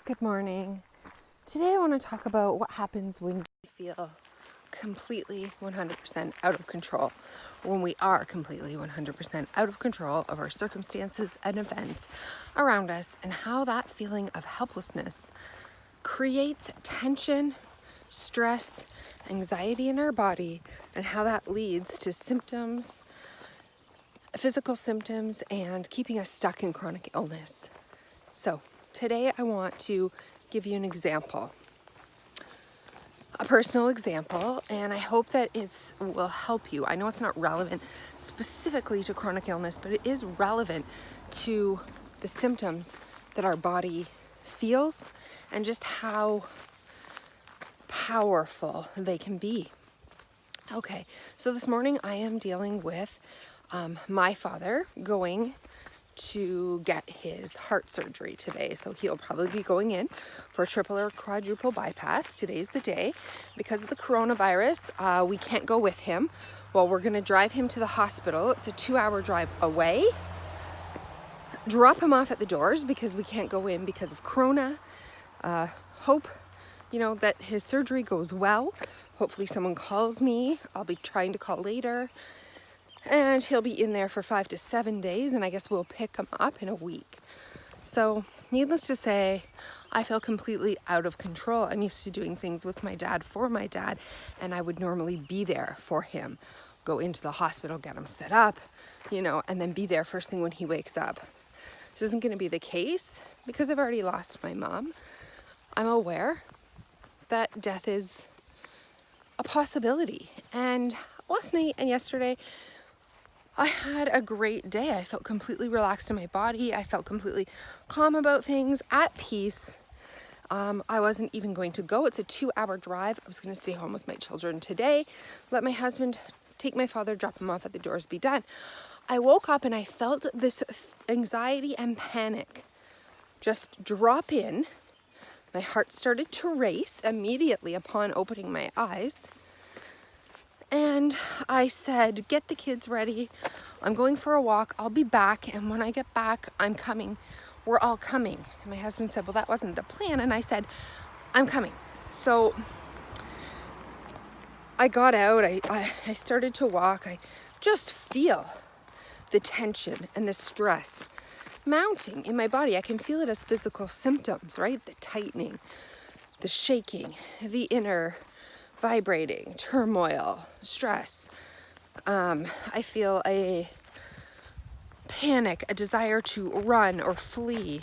Good morning. Today I want to talk about what happens when we feel completely 100% out of control, when we are completely 100% out of control of our circumstances and events around us, and how that feeling of helplessness creates tension, stress, anxiety in our body, and how that leads to symptoms, physical symptoms, and keeping us stuck in chronic illness. So today I want to give you an example, a personal example, and I hope that it will help you. I know it's not relevant specifically to chronic illness, but it is relevant to the symptoms that our body feels and just how powerful they can be. Okay, so this morning I am dealing with my father going to get his heart surgery today. So he'll probably be going in for a triple or quadruple bypass. Today's the day. Because of the coronavirus, we can't go with him. Well, we're going to drive him to the hospital. It's a 2-hour drive away. Drop him off at the doors because we can't go in because of corona. Hope, that his surgery goes well. Hopefully someone calls me. I'll be trying to call later. And he'll be in there for 5 to 7 days, and I guess we'll pick him up in a week. So, needless to say, I feel completely out of control. I'm used to doing things with my dad for my dad, and I would normally be there for him. Go into the hospital, get him set up, and then be there first thing when he wakes up. This isn't going to be the case because I've already lost my mom. I'm aware that death is a possibility. And last night and yesterday, I had a great day. I felt completely relaxed in my body. I felt completely calm about things, at peace. I wasn't even going to go. It's a 2-hour drive. I was going to stay home with my children today, let my husband take my father, drop him off at the doors, be done. I woke up and I felt this anxiety and panic just drop in. My heart started to race immediately upon opening my eyes. And I said, get the kids ready. I'm going for a walk. I'll be back. And when I get back, I'm coming. We're all coming. And my husband said, well, that wasn't the plan. And I said, I'm coming. So I got out. I started to walk. I just feel the tension and the stress mounting in my body. I can feel it as physical symptoms, right? The tightening, the shaking, the inner vibrating, turmoil, stress. I feel a panic, a desire to run or flee,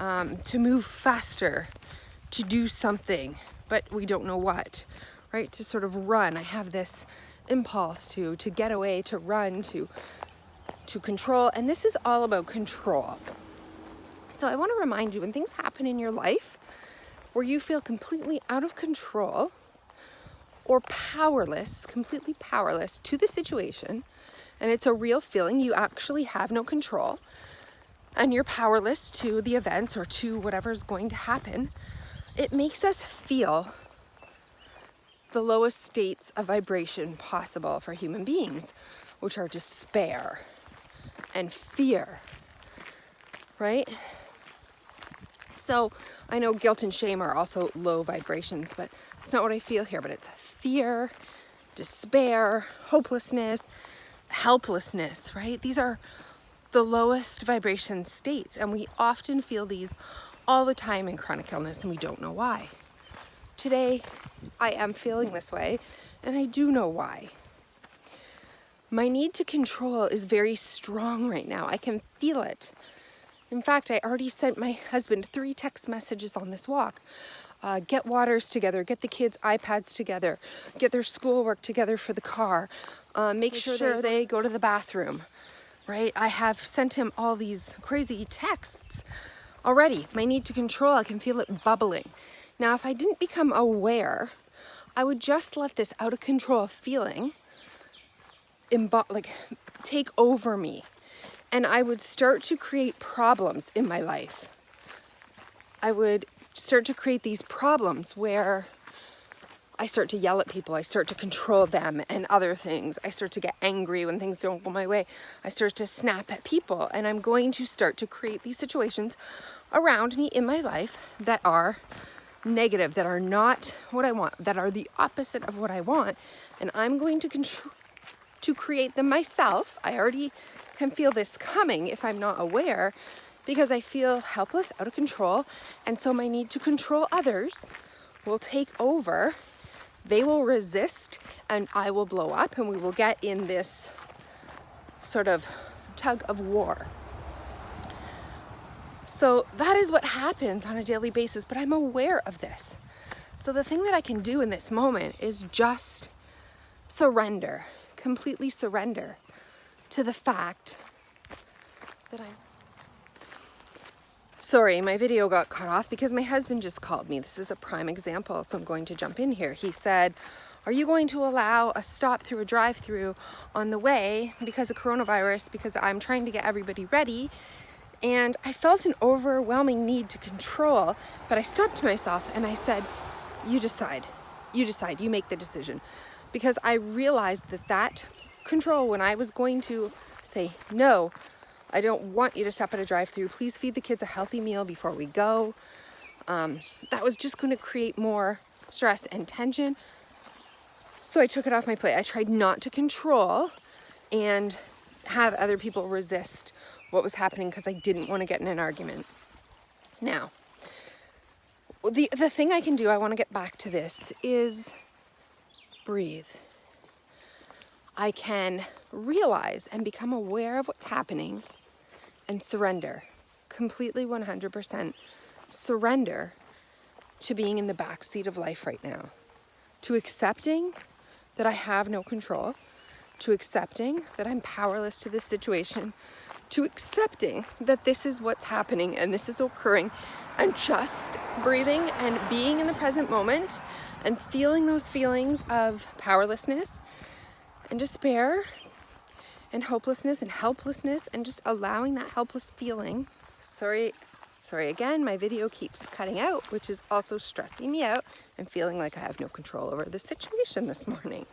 to move faster, to do something, but we don't know what, right? To sort of run. I have this impulse to get away, to run, to control, and this is all about control. So I want to remind you, when things happen in your life where you feel completely out of control, or powerless, completely powerless to the situation, and it's a real feeling, you actually have no control, and you're powerless to the events or to whatever's going to happen, it makes us feel the lowest states of vibration possible for human beings, which are despair and fear, right? So I know guilt and shame are also low vibrations, but it's not what I feel here. But it's fear, despair, hopelessness, helplessness, right? These are the lowest vibration states, and we often feel these all the time in chronic illness, and we don't know why. Today, I am feeling this way, and I do know why. My need to control is very strong right now. I can feel it. In fact, I already sent my husband 3 text messages on this walk. Get waters together, get the kids' iPads together, get their schoolwork together for the car, make sure they go to the bathroom, right? I have sent him all these crazy texts already. My need to control, I can feel it bubbling. Now, if I didn't become aware, I would just let this out of control feeling take over me. And I would start to create problems in my life. I would start to create these problems where I start to yell at people. I start to control them and other things. I start to get angry when things don't go my way. I start to snap at people, and I'm going to start to create these situations around me in my life that are negative, that are not what I want, that are the opposite of what I want. And I'm going to create them myself. I already can feel this coming if I'm not aware, because I feel helpless, out of control. And so my need to control others will take over. They will resist, and I will blow up, and we will get in this sort of tug of war. So that is what happens on a daily basis, but I'm aware of this. So the thing that I can do in this moment is just surrender, completely surrender to the fact that Sorry, my video got cut off because my husband just called me. This is a prime example, so I'm going to jump in here. He said, "Are you going to allow a stop through a drive-through on the way because of coronavirus? Because I'm trying to get everybody ready." And I felt an overwhelming need to control, but I stopped myself and I said, you decide, you make the decision. Because I realized that control, when I was going to say, no, I don't want you to stop at a drive-through, please feed the kids a healthy meal before we go. That was just going to create more stress and tension. So I took it off my plate. I tried not to control and have other people resist what was happening because I didn't want to get in an argument. Now, the thing I can do, I want to get back to this, is breathe. I can realize and become aware of what's happening and surrender. Completely 100% surrender to being in the backseat of life right now. To accepting that I have no control. To accepting that I'm powerless to this situation. To accepting that this is what's happening and this is occurring, and just breathing and being in the present moment and feeling those feelings of powerlessness and despair and hopelessness and helplessness, and just allowing that helpless feeling. Sorry again, my video keeps cutting out, which is also stressing me out and feeling like I have no control over the situation this morning.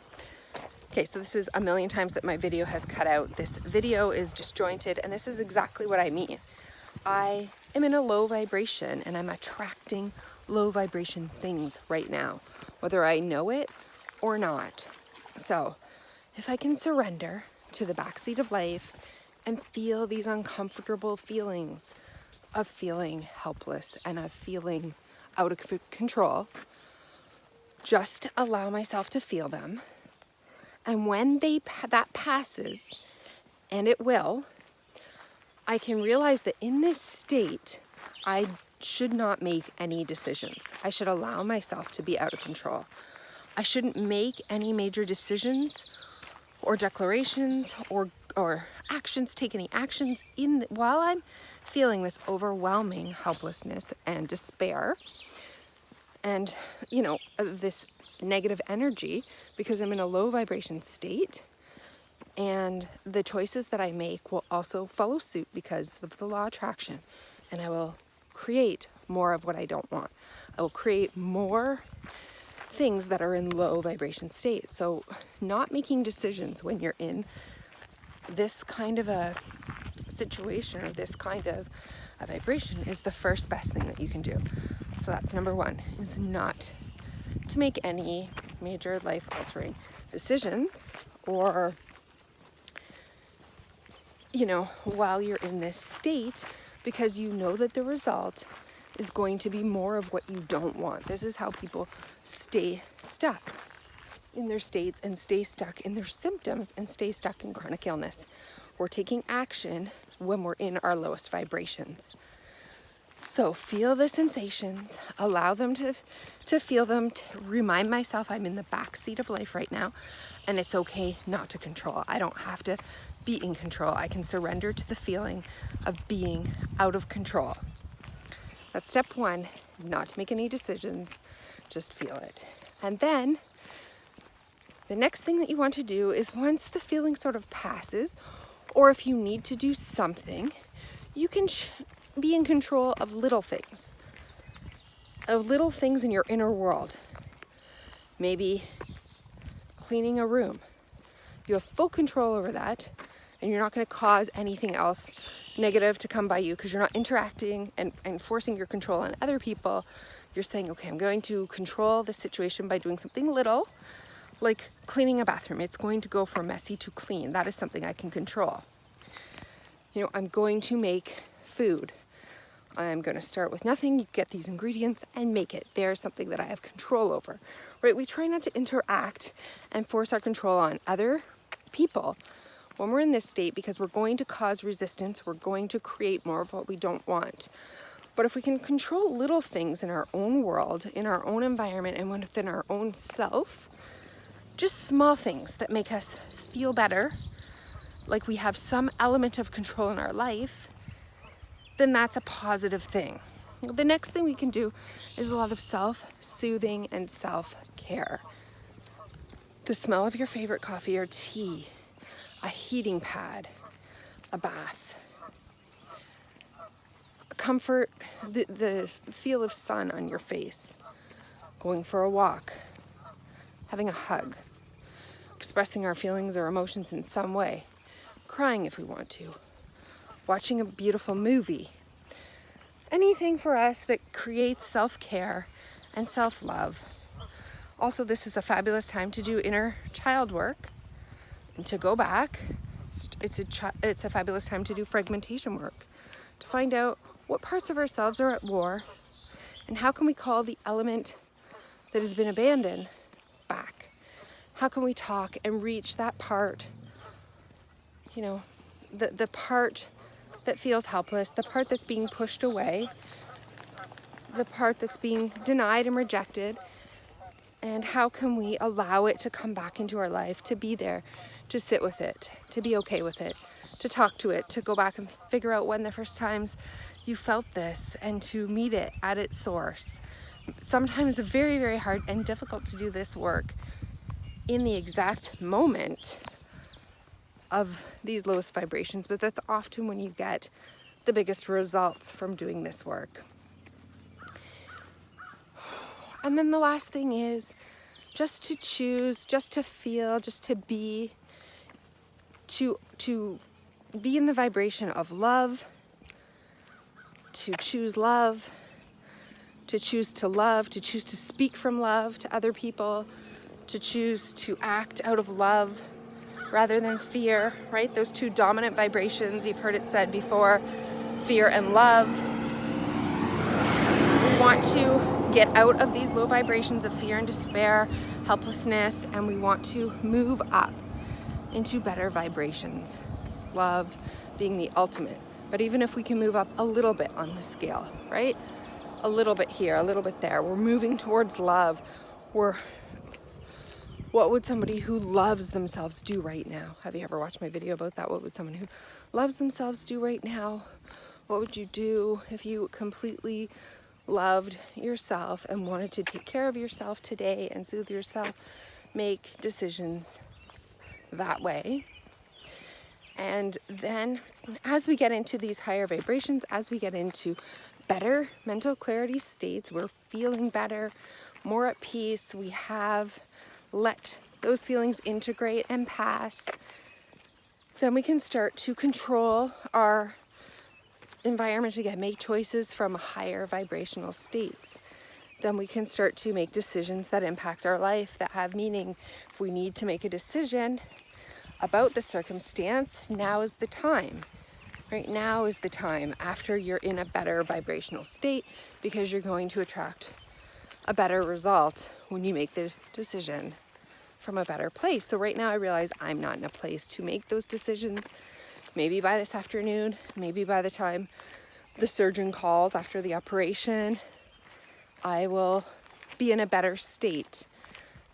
Okay, so this is a million times that my video has cut out. This video is disjointed, and this is exactly what I mean. I am in a low vibration, and I'm attracting low vibration things right now, whether I know it or not. So if I can surrender to the backseat of life and feel these uncomfortable feelings of feeling helpless and of feeling out of control, just allow myself to feel them. And when that passes, and it will, I can realize that in this state, I should not make any decisions. I should allow myself to be out of control. I shouldn't make any major decisions or declarations or actions, take any actions while I'm feeling this overwhelming helplessness and despair and, this negative energy, because I'm in a low vibration state, and the choices that I make will also follow suit because of the law of attraction, and I will create more of what I don't want. I will create more things that are in low vibration states. So not making decisions when you're in this kind of a situation or this kind of a vibration is the first best thing that you can do. So that's number one, is not to make any major life-altering decisions or, while you're in this state, because you know that the result is going to be more of what you don't want. This is how people stay stuck in their states and stay stuck in their symptoms and stay stuck in chronic illness. We're taking action when we're in our lowest vibrations. So feel the sensations, allow them to feel them, to remind myself I'm in the backseat of life right now, and it's okay not to control. I don't have to be in control. I can surrender to the feeling of being out of control. That's step one, not to make any decisions, just feel it. And then the next thing that you want to do is, once the feeling sort of passes, or if you need to do something, you can be in control of little things in your inner world. maybe cleaning a room. You have full control over that, and you're not going to cause anything else negative to come by you because you're not interacting and forcing your control on other people. You're saying, okay, I'm going to control the situation by doing something little, like cleaning a bathroom. It's going to go from messy to clean. That is something I can control. You know, I'm going to make food. I'm going to start with nothing, get these ingredients and make it. There's something that I have control over, right? We try not to interact and force our control on other people when we're in this state, because we're going to cause resistance. We're going to create more of what we don't want. But if we can control little things in our own world, in our own environment, and within our own self, just small things that make us feel better, like we have some element of control in our life, then that's a positive thing. The next thing we can do is a lot of self-soothing and self-care. The smell of your favorite coffee or tea, a heating pad, a bath, comfort, the feel of sun on your face, going for a walk, having a hug, expressing our feelings or emotions in some way, crying if we want to, watching a beautiful movie. Anything for us that creates self-care and self-love. Also, this is a fabulous time to do inner child work and to go back. It's a fabulous time to do fragmentation work, to find out what parts of ourselves are at war and how can we call the element that has been abandoned back. How can we talk and reach that part, you know, the part that feels helpless, the part that's being pushed away, the part that's being denied and rejected, and how can we allow it to come back into our life, to be there, to sit with it, to be okay with it, to talk to it, to go back and figure out when the first times you felt this and to meet it at its source. Sometimes it's very, very hard and difficult to do this work in the exact moment of these lowest vibrations, but that's often when you get the biggest results from doing this work. And then the last thing is just to choose, just to feel, just to be in the vibration of love, to choose love, to choose to speak from love to other people, to choose to act out of love rather than fear, right? Those two dominant vibrations, you've heard it said before, fear and love. We want to get out of these low vibrations of fear and despair, helplessness, and we want to move up into better vibrations. Love being the ultimate. But even if we can move up a little bit on the scale, right? A little bit here, a little bit there. We're moving towards love. What would somebody who loves themselves do right now? Have you ever watched my video about that? What would someone who loves themselves do right now? What would you do if you completely loved yourself and wanted to take care of yourself today and soothe yourself? Make decisions that way. And then as we get into these higher vibrations, as we get into better mental clarity states, we're feeling better, more at peace, we have let those feelings integrate and pass, then we can start to control our environment again, make choices from higher vibrational states. Then we can start to make decisions that impact our life, that have meaning. If we need to make a decision about the circumstance, now is the time. Right now is the time after you're in a better vibrational state, because you're going to attract a better result when you make the decision from a better place. So right now I realize I'm not in a place to make those decisions. Maybe by this afternoon, maybe by the time the surgeon calls after the operation, I will be in a better state.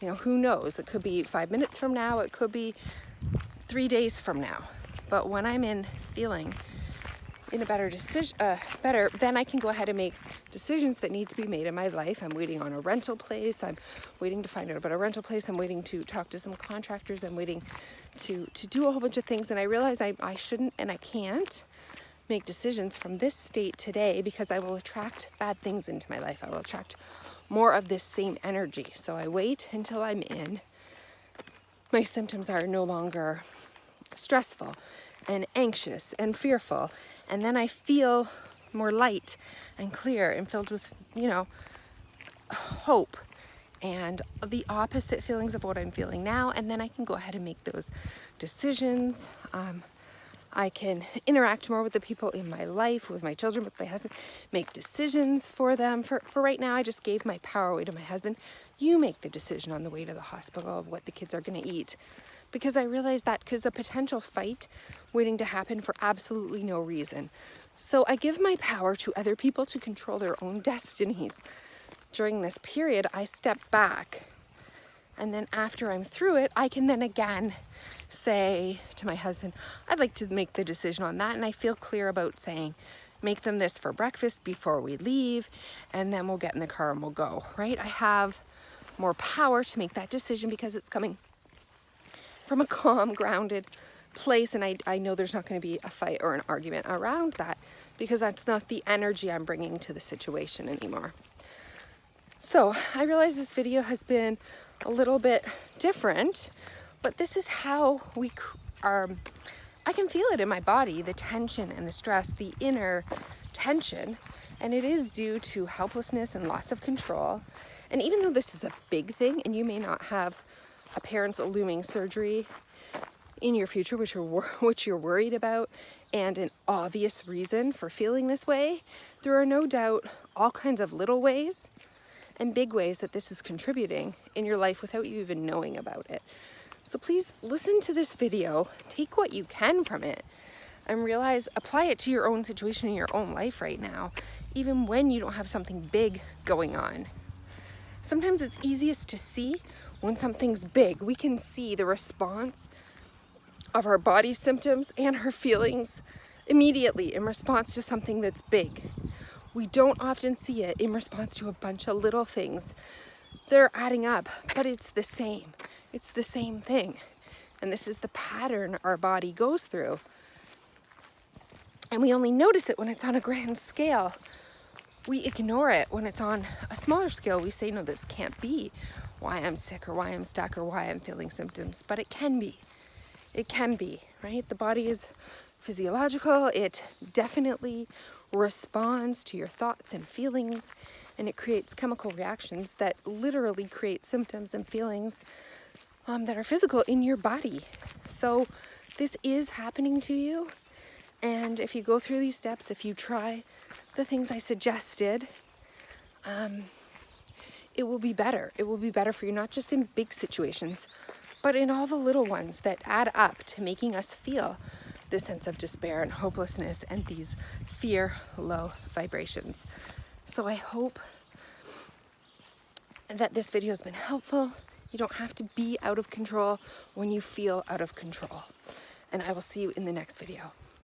You know, who knows? It could be 5 minutes from now, it could be 3 days from now. But when I'm feeling in a better decision, then I can go ahead and make decisions that need to be made in my life. I'm waiting on a rental place. I'm waiting to find out about a rental place. I'm waiting to talk to some contractors. I'm waiting to do a whole bunch of things. And I realize I shouldn't and I can't make decisions from this state today, because I will attract bad things into my life. I will attract more of this same energy. So I wait until I'm in. My symptoms are no longer stressful and anxious and fearful. And then I feel more light and clear and filled with, hope and the opposite feelings of what I'm feeling now. And then I can go ahead and make those decisions. I can interact more with the people in my life, with my children, with my husband, make decisions for them. For right now, I just gave my power away to my husband. You make the decision on the way to the hospital of what the kids are going to eat. Because I realized that because a potential fight waiting to happen for absolutely no reason. So I give my power to other people to control their own destinies. During this period, I step back. And then after I'm through it, I can then again say to my husband, I'd like to make the decision on that. And I feel clear about saying, make them this for breakfast before we leave, and then we'll get in the car and we'll go, right? I have more power to make that decision because it's coming from a calm, grounded place. And I know there's not going to be a fight or an argument around that, because that's not the energy I'm bringing to the situation anymore. So I realize this video has been a little bit different, but this is how we are. I can feel it in my body, the tension and the stress, the inner tension, and it is due to helplessness and loss of control. And even though this is a big thing, and you may not have a parent's looming surgery in your future, which you're worried about, and an obvious reason for feeling this way, there are no doubt all kinds of little ways and big ways that this is contributing in your life without you even knowing about it. So please listen to this video, take what you can from it, and realize, apply it to your own situation in your own life right now, even when you don't have something big going on. Sometimes it's easiest to see when something's big. We can see the response of our body symptoms and our feelings immediately in response to something that's big. We don't often see it in response to a bunch of little things. They're adding up, but it's the same. It's the same thing. And this is the pattern our body goes through. And we only notice it when it's on a grand scale. We ignore it when it's on a smaller scale. We say, no, this can't be why I'm sick or why I'm stuck or why I'm feeling symptoms. But it can be. It can be, right? The body is physiological. It definitely responds to your thoughts and feelings, and it creates chemical reactions that literally create symptoms and feelings that are physical in your body. So this is happening to you, and if you go through these steps, if you try the things I suggested, it will be better. It will be better for you, not just in big situations, but in all the little ones that add up to making us feel this sense of despair and hopelessness and these fear low vibrations. So I hope that this video has been helpful. You don't have to be out of control when you feel out of control. And I will see you in the next video.